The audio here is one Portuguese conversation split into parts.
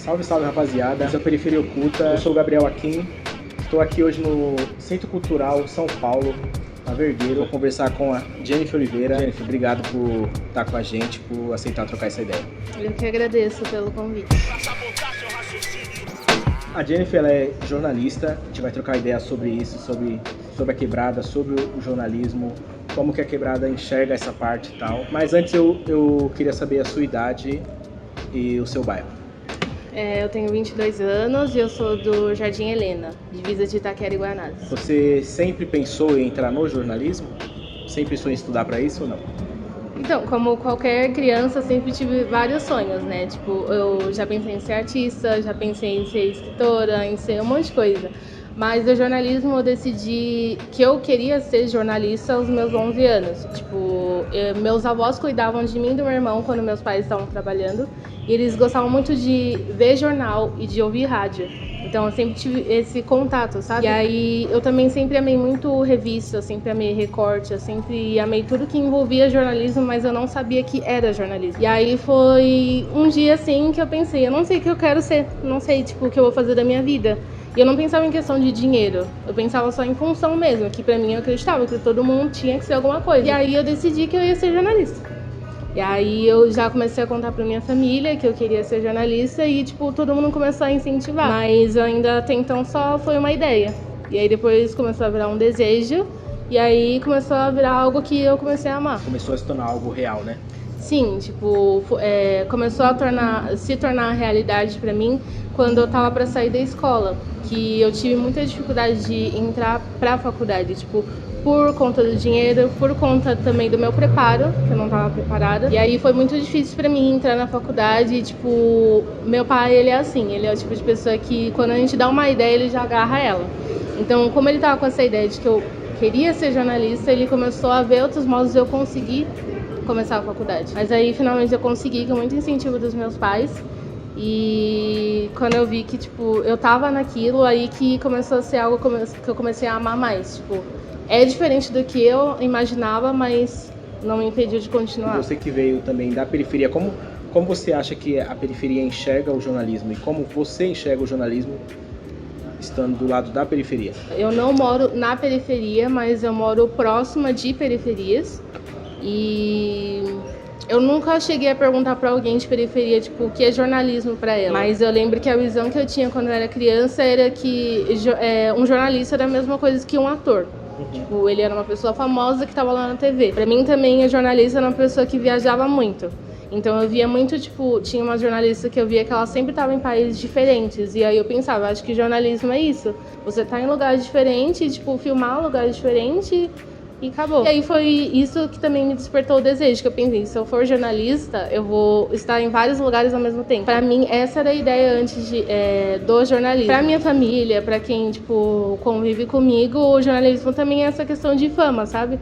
Salve, salve, rapaziada. Essa é a Periferia Oculta. Eu sou o Gabriel Aquim. Estou aqui hoje no Centro Cultural São Paulo, na Vergueiro. Vou conversar com a Jennifer Oliveira. Jennifer, obrigado por estar com a gente, por aceitar trocar essa ideia. Eu que agradeço pelo convite. A Jennifer, ela é jornalista. A gente vai trocar ideia sobre isso, sobre a quebrada, sobre o jornalismo, como que a quebrada enxerga essa parte e tal. Mas antes eu queria saber a sua idade e o seu bairro. Eu tenho 22 anos e eu sou do Jardim Helena, divisa de Itaquera e Guanás. Você sempre pensou em entrar no jornalismo? Sempre pensou em estudar para isso ou não? Então, como qualquer criança, sempre tive vários sonhos, né? Tipo, eu já pensei em ser artista, já pensei em ser escritora, em ser um monte de coisa. Mas o jornalismo eu decidi que eu queria ser jornalista aos meus 11 anos. Tipo, meus avós cuidavam de mim e do meu irmão quando meus pais estavam trabalhando. E eles gostavam muito de ver jornal e de ouvir rádio. Então eu sempre tive esse contato, sabe? E aí eu também sempre amei muito revista, eu sempre amei recorte, eu sempre amei tudo que envolvia jornalismo, mas eu não sabia que era jornalismo. E aí foi um dia assim que eu pensei, eu não sei o que eu quero ser, não sei tipo o que eu vou fazer da minha vida. E eu não pensava em questão de dinheiro, eu pensava só em função mesmo, que pra mim eu acreditava que todo mundo tinha que ser alguma coisa. E aí eu decidi que eu ia ser jornalista. E aí eu já comecei a contar pra minha família que eu queria ser jornalista e, tipo, todo mundo começou a incentivar. Mas ainda até então só foi uma ideia. E aí depois começou a virar um desejo e aí começou a virar algo que eu comecei a amar. Começou a se tornar algo real, né? Sim, tipo, começou a se tornar realidade pra mim quando eu tava pra sair da escola. Que eu tive muita dificuldade de entrar pra faculdade, tipo, por conta do dinheiro, por conta também do meu preparo, que eu não estava preparada. E aí foi muito difícil para mim entrar na faculdade, tipo, meu pai, ele é assim, ele é o tipo de pessoa que quando a gente dá uma ideia, ele já agarra ela. Então, como ele tava com essa ideia de que eu queria ser jornalista, ele começou a ver outros modos de eu conseguir começar a faculdade. Mas aí, finalmente, eu consegui, com muito incentivo dos meus pais. E quando eu vi que, tipo, eu tava naquilo, aí que começou a ser algo que eu comecei a amar mais, tipo, é diferente do que eu imaginava, mas não me impediu de continuar. Você que veio também da periferia, como você acha que a periferia enxerga o jornalismo e como você enxerga o jornalismo estando do lado da periferia? Eu não moro na periferia, mas eu moro próxima de periferias e eu nunca cheguei a perguntar pra alguém de periferia, tipo, o que é jornalismo pra ela. Mas eu lembro que a visão que eu tinha quando eu era criança era que um jornalista era a mesma coisa que um ator. Tipo, ele era uma pessoa famosa que estava lá na TV. Pra mim também, o jornalista era uma pessoa que viajava muito. Então eu via muito, tipo, tinha uma jornalista que eu via que ela sempre estava em países diferentes. E aí eu pensava, acho que jornalismo é isso. Você tá em lugares diferentes, tipo, filmar lugares diferentes e acabou. E aí foi isso que também me despertou o desejo, que eu pensei, se eu for jornalista, eu vou estar em vários lugares ao mesmo tempo. Pra mim, essa era a ideia antes do jornalismo. Pra minha família, pra quem, tipo, convive comigo, o jornalismo também é essa questão de fama, sabe?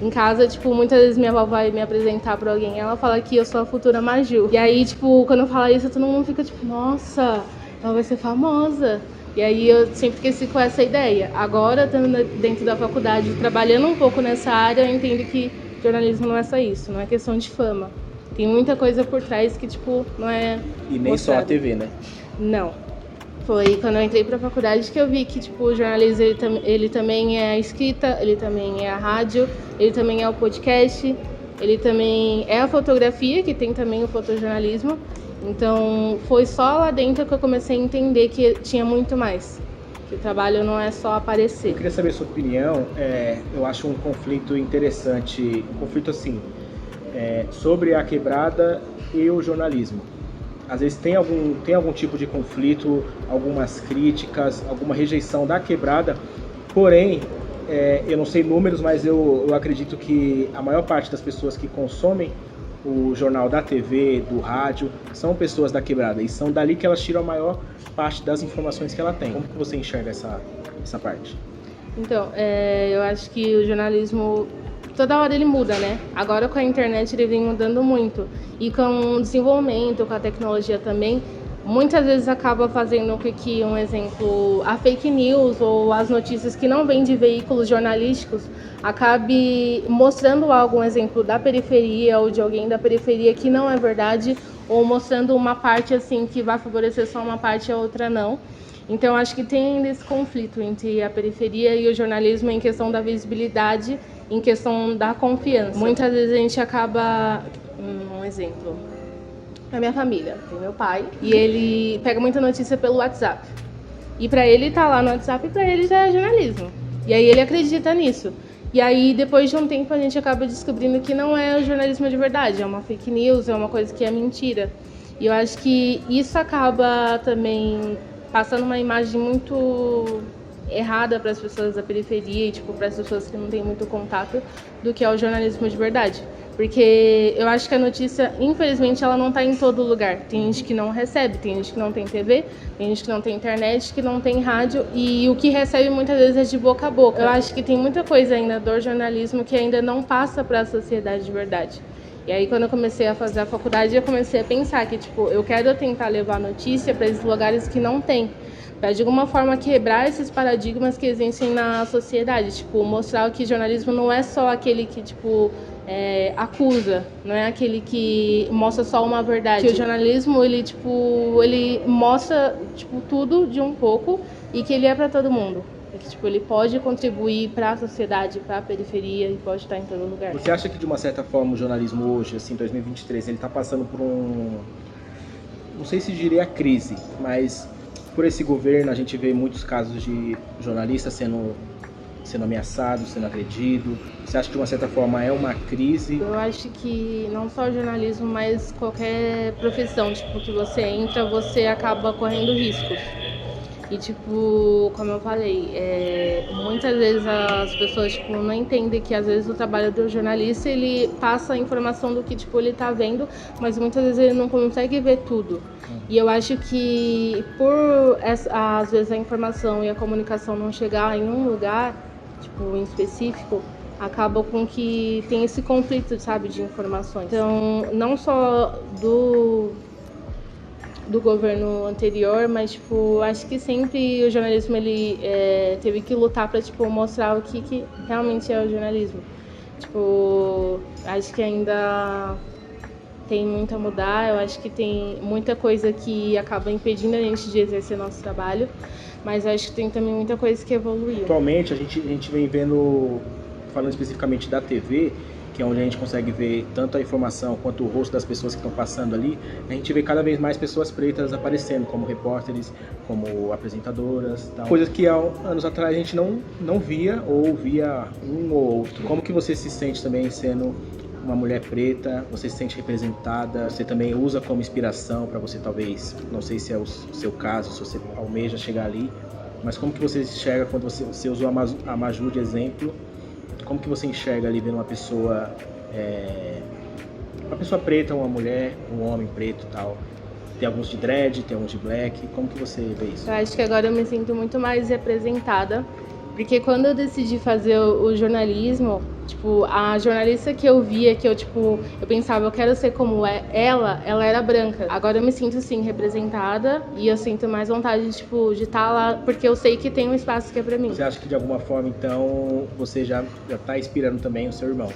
Em casa, tipo, muitas vezes minha avó vai me apresentar pra alguém, ela fala que eu sou a futura Maju. E aí, tipo, quando eu falo isso, todo mundo fica tipo, nossa, ela vai ser famosa. E aí eu sempre esqueci com essa ideia. Agora, estando dentro da faculdade, trabalhando um pouco nessa área, eu entendo que jornalismo não é só isso, não é questão de fama. Tem muita coisa por trás que, tipo, não é E nem mostrado. Só a TV, né? Não. Foi quando eu entrei pra faculdade que eu vi que, tipo, o jornalismo, ele também é a escrita, ele também é a rádio, ele também é o podcast, ele também é a fotografia, que tem também o fotojornalismo. Então, foi só lá dentro que eu comecei a entender que tinha muito mais. Que o trabalho não é só aparecer. Eu queria saber a sua opinião. Eu acho um conflito interessante, assim, sobre a quebrada e o jornalismo. Às vezes tem algum tipo de conflito, algumas críticas, alguma rejeição da quebrada. Porém, eu não sei números, mas eu acredito que a maior parte das pessoas que consomem o jornal da TV, do rádio, são pessoas da quebrada e são dali que elas tiram a maior parte das informações que ela tem. Como que você enxerga essa parte? Então, eu acho que o jornalismo, toda hora ele muda, né? Agora com a internet ele vem mudando muito. E com o desenvolvimento, com a tecnologia também, muitas vezes acaba fazendo com que, um exemplo, a fake news ou as notícias que não vêm de veículos jornalísticos acabe mostrando algo, um exemplo da periferia ou de alguém da periferia que não é verdade, ou mostrando uma parte assim que vai favorecer só uma parte e a outra não. Então acho que tem ainda esse conflito entre a periferia e o jornalismo em questão da visibilidade, em questão da confiança. Muitas vezes a gente acaba, um exemplo, na minha família, tem meu pai, e ele pega muita notícia pelo WhatsApp. E para ele tá lá no WhatsApp, para ele já é jornalismo. E aí ele acredita nisso. E aí depois de um tempo a gente acaba descobrindo que não é o jornalismo de verdade, é uma fake news, é uma coisa que é mentira. E eu acho que isso acaba também passando uma imagem muito errada para as pessoas da periferia e tipo para as pessoas que não têm muito contato do que é o jornalismo de verdade. Porque eu acho que a notícia, infelizmente, ela não está em todo lugar. Tem gente que não recebe, tem gente que não tem TV, tem gente que não tem internet, que não tem rádio, e o que recebe muitas vezes é de boca a boca. Eu acho que tem muita coisa ainda do jornalismo que ainda não passa para a sociedade de verdade. E aí, quando eu comecei a fazer a faculdade, eu comecei a pensar que, tipo, eu quero tentar levar notícia para esses lugares que não tem, para de alguma forma quebrar esses paradigmas que existem na sociedade, tipo, mostrar que jornalismo não é só aquele que, tipo, acusa, não é aquele que mostra só uma verdade. Que o jornalismo, ele mostra, tipo, tudo de um pouco e que ele é para todo mundo. E que, tipo, ele pode contribuir para a sociedade, para a periferia e pode estar em todo lugar. Você acha que, de uma certa forma, o jornalismo hoje, assim, 2023, ele está passando por não sei se diria crise, mas por esse governo a gente vê muitos casos de jornalistas sendo ameaçado, sendo agredido. Você acha que de uma certa forma é uma crise? Eu acho que não só o jornalismo, mas qualquer profissão, tipo, que você entra, você acaba correndo riscos. E tipo, como eu falei, muitas vezes as pessoas tipo, não entendem que às vezes o trabalho do jornalista, ele passa a informação do que tipo, ele tá vendo, mas muitas vezes ele não consegue ver tudo. E eu acho que às vezes a informação e a comunicação não chegar em um lugar, tipo, em específico, acaba com que tem esse conflito, sabe, de informações. Então, não só do governo anterior, mas tipo, acho que sempre o jornalismo ele teve que lutar para tipo mostrar o que realmente é o jornalismo. Tipo, acho que ainda tem muito a mudar, eu acho que tem muita coisa que acaba impedindo a gente de exercer nosso trabalho, mas acho que tem também muita coisa que evoluiu. Atualmente a gente vem vendo, falando especificamente da TV, que é onde a gente consegue ver tanto a informação quanto o rosto das pessoas que estão passando ali, a gente vê cada vez mais pessoas pretas aparecendo, como repórteres, como apresentadoras, tal. Coisas que há anos atrás a gente não via, ou via um ou outro. Como que você se sente também sendo uma mulher preta? Você se sente representada? Você também usa como inspiração para você, talvez, não sei se é o seu caso, se você almeja chegar ali, mas como que você enxerga quando você usou a Maju de exemplo? Como que você enxerga ali vendo uma pessoa preta, uma mulher, um homem preto e tal? Tem alguns de dread, tem alguns de black. Como que você vê isso? Eu acho que agora eu me sinto muito mais representada, porque quando eu decidi fazer o jornalismo, tipo, a jornalista que eu via, que eu pensava, eu quero ser como ela era branca. Agora eu me sinto, sim, representada e eu sinto mais vontade, tipo, de estar lá, porque eu sei que tem um espaço que é pra mim. Você acha que, de alguma forma, então, você já tá inspirando também o seu irmão?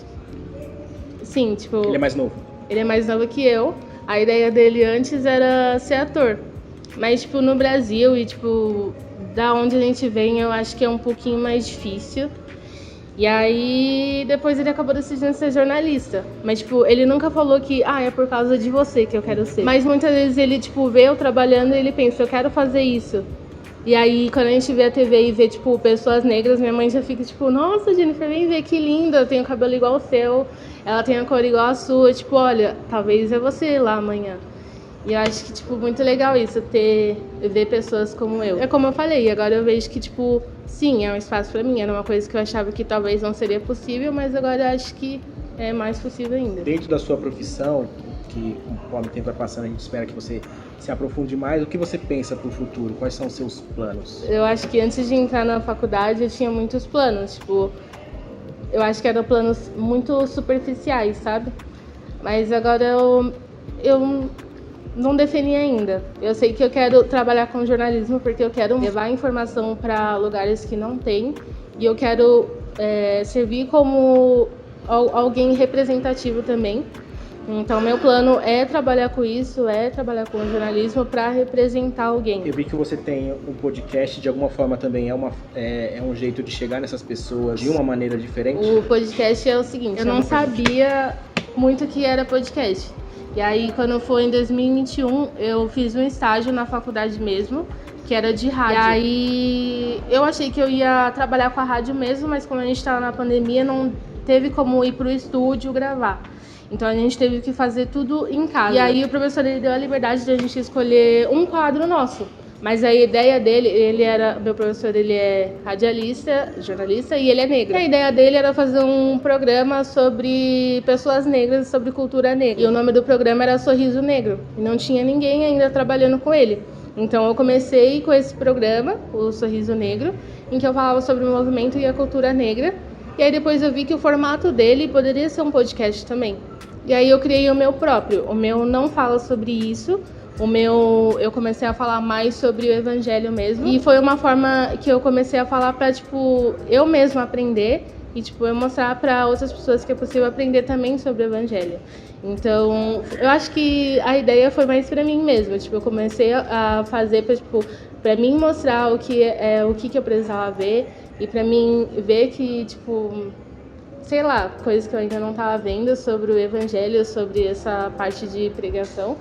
Sim, tipo... Ele é mais novo? Ele é mais novo que eu. A ideia dele antes era ser ator. Mas, tipo, no Brasil e, tipo, da onde a gente vem, eu acho que é um pouquinho mais difícil. E aí, depois ele acabou decidindo ser jornalista. Mas, tipo, ele nunca falou que, é por causa de você que eu quero ser. Mas muitas vezes ele, tipo, vê eu trabalhando e ele pensa, eu quero fazer isso. E aí, quando a gente vê a TV e vê, tipo, pessoas negras, minha mãe já fica, tipo, nossa, Jennifer, vem ver que linda, eu tenho cabelo igual ao seu, ela tem a cor igual a sua, tipo, olha, talvez é você lá amanhã. E eu acho que, tipo, muito legal isso, ver pessoas como eu. É como eu falei, agora eu vejo que, tipo, sim, é um espaço pra mim, era uma coisa que eu achava que talvez não seria possível, mas agora eu acho que é mais possível ainda. Dentro da sua profissão, que conforme o tempo vai passando, a gente espera que você se aprofunde mais, o que você pensa pro futuro? Quais são os seus planos? Eu acho que antes de entrar na faculdade eu tinha muitos planos, tipo, eu acho que eram planos muito superficiais, sabe? Mas agora eu não defini ainda. Eu sei que eu quero trabalhar com jornalismo porque eu quero levar informação para lugares que não tem e eu quero servir como alguém representativo também. Então, meu plano é trabalhar com isso, é trabalhar com jornalismo para representar alguém. Eu vi que você tem um podcast, de alguma forma também é um jeito de chegar nessas pessoas de uma maneira diferente? O podcast é o seguinte, eu não sabia muito o que era podcast. E aí, quando foi em 2021, eu fiz um estágio na faculdade mesmo, que era de rádio. E aí, eu achei que eu ia trabalhar com a rádio mesmo, mas como a gente estava na pandemia, não teve como ir pro estúdio gravar. Então a gente teve que fazer tudo em casa. E aí o professor ele deu a liberdade de a gente escolher um quadro nosso. Mas a ideia dele, meu professor ele é radialista, jornalista e ele é negro. E a ideia dele era fazer um programa sobre pessoas negras, sobre cultura negra. E o nome do programa era Sorriso Negro. E não tinha ninguém ainda trabalhando com ele. Então eu comecei com esse programa, o Sorriso Negro, em que eu falava sobre o movimento e a cultura negra. E aí depois eu vi que o formato dele poderia ser um podcast também. E aí eu criei o meu próprio. O meu não fala sobre isso. Eu comecei a falar mais sobre o evangelho mesmo. E foi uma forma que eu comecei a falar pra, eu mesma aprender. E, eu mostrar pra outras pessoas que é possível aprender também sobre o evangelho. Então, eu acho que a ideia foi mais pra mim mesma. Eu comecei a fazer pra mim mostrar o que eu precisava ver. E pra mim ver que, sei lá, coisas que eu ainda não estava vendo sobre o evangelho, sobre essa parte de pregação.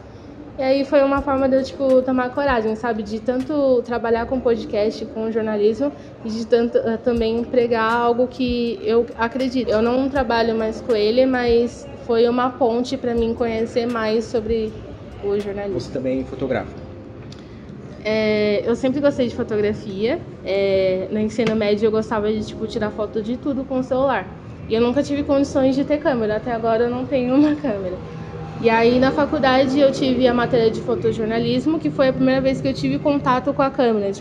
E aí foi uma forma de eu, tomar coragem, sabe? De tanto trabalhar com podcast, com jornalismo e de tanto também pregar algo que eu acredito. Eu não trabalho mais com ele, mas foi uma ponte para mim conhecer mais sobre o jornalismo. Você também fotografa? Eu sempre gostei de fotografia. No ensino médio eu gostava de tirar foto de tudo com o celular. E eu nunca tive condições de ter câmera, até agora eu não tenho uma câmera. E aí na faculdade eu tive a matéria de fotojornalismo, que foi a primeira vez que eu tive contato com a câmera,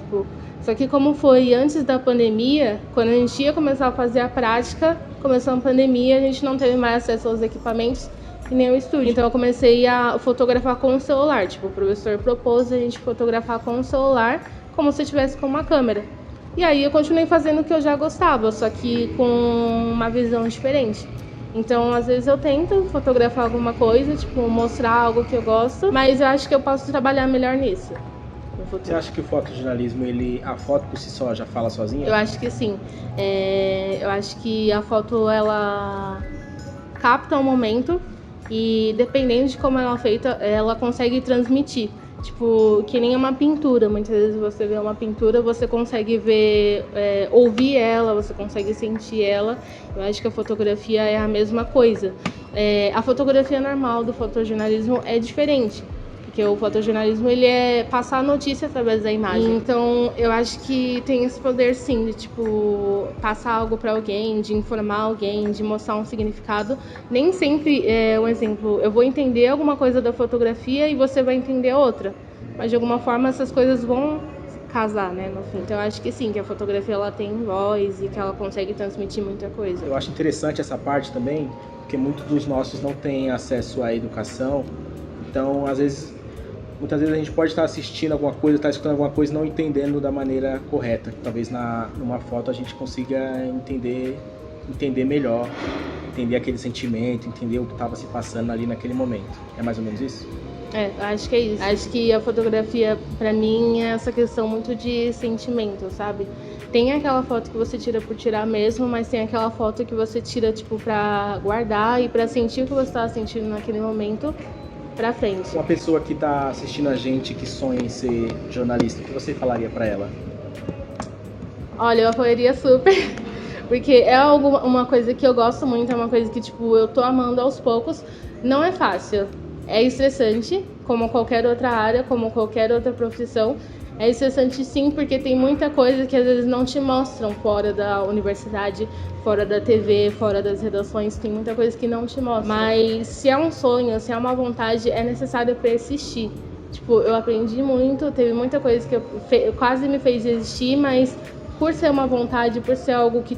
Só que como foi antes da pandemia, quando a gente ia começar a fazer a prática, começou a pandemia, a gente não teve mais acesso aos equipamentos e nem ao estúdio. Então eu comecei a fotografar com o celular, o professor propôs a gente fotografar com o celular, como se tivesse com uma câmera. E aí eu continuei fazendo o que eu já gostava, só que com uma visão diferente. Então, às vezes eu tento fotografar alguma coisa, mostrar algo que eu gosto, mas eu acho que eu posso trabalhar melhor nisso. Você acha que o fotojornalismo, a foto por si só já fala sozinha? Eu acho que sim. Eu acho que a foto, ela capta o momento e dependendo de como ela é feita, ela consegue transmitir. Que nem uma pintura. Muitas vezes você vê uma pintura, você consegue ver, ouvir ela, você consegue sentir ela. Eu acho que a fotografia é a mesma coisa. A fotografia normal do fotojornalismo é diferente, porque o fotojornalismo ele é passar a notícia através da imagem. Então eu acho que tem esse poder sim de passar algo para alguém, de informar alguém, de mostrar um significado. Nem sempre um exemplo, eu vou entender alguma coisa da fotografia e você vai entender outra, mas de alguma forma essas coisas vão casar, né, no fim. Então eu acho que sim, que a fotografia ela tem voz e que ela consegue transmitir muita coisa. Eu acho interessante essa parte também, porque muitos dos nossos não têm acesso à educação, então muitas vezes a gente pode estar assistindo alguma coisa, estar escutando alguma coisa e não entendendo da maneira correta. Talvez numa foto a gente consiga entender melhor, entender aquele sentimento, entender o que estava se passando ali naquele momento. É mais ou menos isso? Acho que é isso. Acho que a fotografia, pra mim, é essa questão muito de sentimento, sabe? Tem aquela foto que você tira por tirar mesmo, mas tem aquela foto que você tira, pra guardar e pra sentir o que você estava sentindo naquele momento pra frente. Uma pessoa que está assistindo a gente, que sonha em ser jornalista, o que você falaria pra ela? Olha, eu apoiaria super, porque é uma coisa que eu gosto muito, é uma coisa que, eu tô amando aos poucos. Não é fácil, é estressante, como qualquer outra área, como qualquer outra profissão. É estressante sim, porque tem muita coisa que às vezes não te mostram fora da universidade, fora da TV, fora das redações, tem muita coisa que não te mostram. Mas se é um sonho, se é uma vontade, é necessário persistir. Eu aprendi muito, teve muita coisa que quase me fez desistir, mas por ser uma vontade, por ser algo que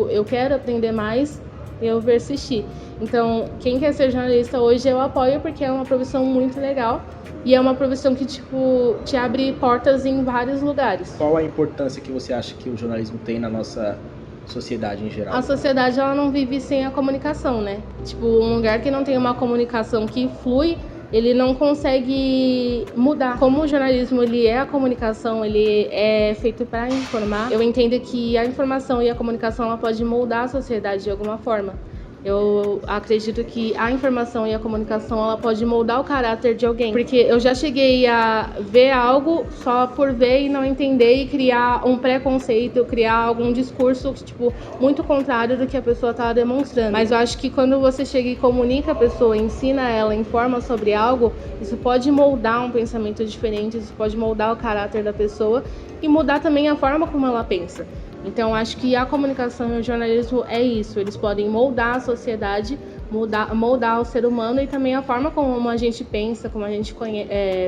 eu quero aprender mais, eu persistir. Então, quem quer ser jornalista hoje eu apoio porque é uma profissão muito legal e é uma profissão que, tipo, te abre portas em vários lugares. Qual a importância que você acha que o jornalismo tem na nossa sociedade em geral? A sociedade, ela não vive sem a comunicação, né? Tipo, um lugar que não tem uma comunicação que flui, ele não consegue mudar. Como o jornalismo, ele é a comunicação, ele é feito para informar, eu entendo que a informação e a comunicação, ela pode moldar a sociedade de alguma forma. Eu acredito que a informação e a comunicação, ela pode moldar o caráter de alguém. Porque eu já cheguei a ver algo só por ver e não entender e criar um preconceito, criar algum discurso, tipo, muito contrário do que a pessoa está demonstrando. Mas eu acho que quando você chega e comunica a pessoa, ensina ela, informa sobre algo, isso pode moldar um pensamento diferente, isso pode moldar o caráter da pessoa e mudar também a forma como ela pensa. Então, acho que a comunicação e o jornalismo é isso. Eles podem moldar a sociedade, moldar o ser humano e também a forma como a gente pensa, como a gente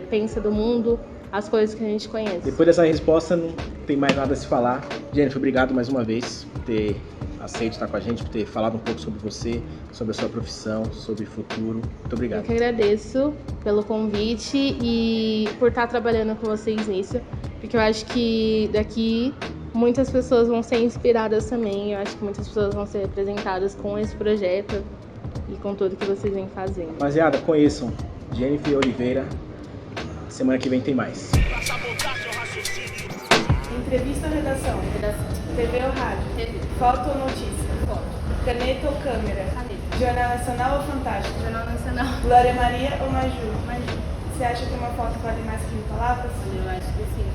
pensa do mundo, as coisas que a gente conhece. Depois dessa resposta, não tem mais nada a se falar. Jennifer, obrigado mais uma vez por ter aceito estar com a gente, por ter falado um pouco sobre você, sobre a sua profissão, sobre o futuro. Muito obrigado. Eu que agradeço pelo convite e por estar trabalhando com vocês nisso, porque eu acho que daqui muitas pessoas vão ser inspiradas também. Eu acho que muitas pessoas vão ser representadas com esse projeto e com tudo que vocês vêm fazendo. Rapaziada, conheçam Jennifer Oliveira. Semana que vem tem mais. Entrevista ou redação? TV ou rádio? TV. Foto ou notícia? Foto. Caneta ou câmera? Caneta. Jornal Nacional ou Fantástico? Jornal Nacional. Glória Maria ou Maju? Maju. Você acha que uma foto vale mais que 1000 palavras? Eu acho que sim.